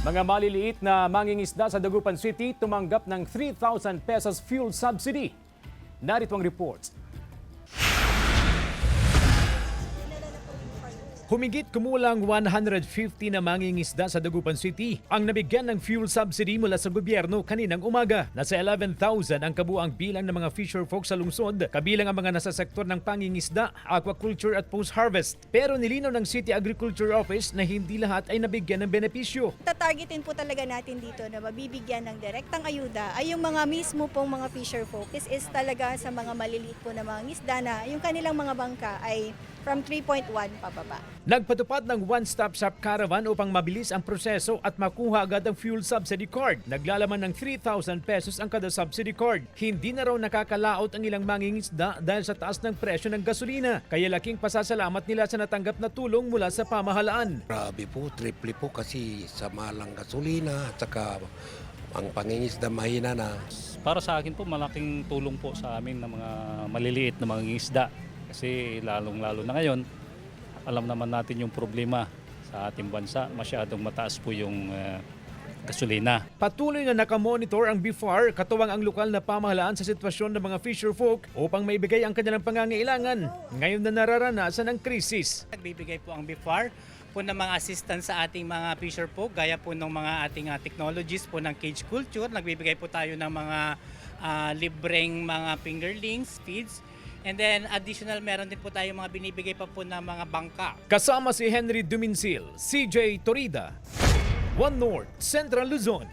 Mga maliliit na mangingisda sa Dagupan City tumanggap ng 3,000 pesos fuel subsidy. Narito ang report. Humigit kumulang 150 na mangingisda sa Dagupan City ang nabigyan ng fuel subsidy mula sa gobyerno kaninang umaga. Nasa 11,000 ang kabuang bilang ng mga fisher folk sa lungsod, kabilang ang mga nasa sektor ng pangingisda, aquaculture at post-harvest. Pero nilinaw ng City Agriculture Office na hindi lahat ay nabigyan ng benepisyo. Tatargetin po talaga natin dito na mabibigyan ng direktang ayuda ay yung mga mismo pong mga fisher folk. This is talaga sa mga maliliit po na mga ngisda na yung kanilang mga bangka ay from 3.1 pababa. Nagpatupad ng one-stop shop caravan upang mabilis ang proseso at makuha agad ang fuel subsidy card. Naglalaman ng 3,000 pesos ang kada subsidy card. Hindi na raw nakakalaot ang ilang mangingisda dahil sa taas ng presyo ng gasolina. Kaya laking pasasalamat nila sa natanggap na tulong mula sa pamahalaan. Grabe po, triple po kasi sa malang gasolina at saka ang pangingisda mahina na. Para sa akin po, malaking tulong po sa amin ng mga maliliit na mga isda. Kasi lalong-lalo na ngayon, alam naman natin yung problema sa ating bansa. Masyadong mataas po yung gasolina. Patuloy na nakamonitor ang BIFAR, katuwang ang lokal na pamahalaan sa sitwasyon ng mga fisher folk upang maibigay ang kanilang pangangailangan ngayon na nararanasan ang krisis. Nagbibigay po ang BIFAR po ng mga assistance sa ating mga fisher folk, gaya po ng mga ating technologies po ng cage culture. Nagbibigay po tayo ng mga libreng mga fingerlings, feeds. And then additional meron din po tayo mga binibigay pa po na mga bangka. Kasama si Henry Duminsil, CJ Torida, One North, Central Luzon.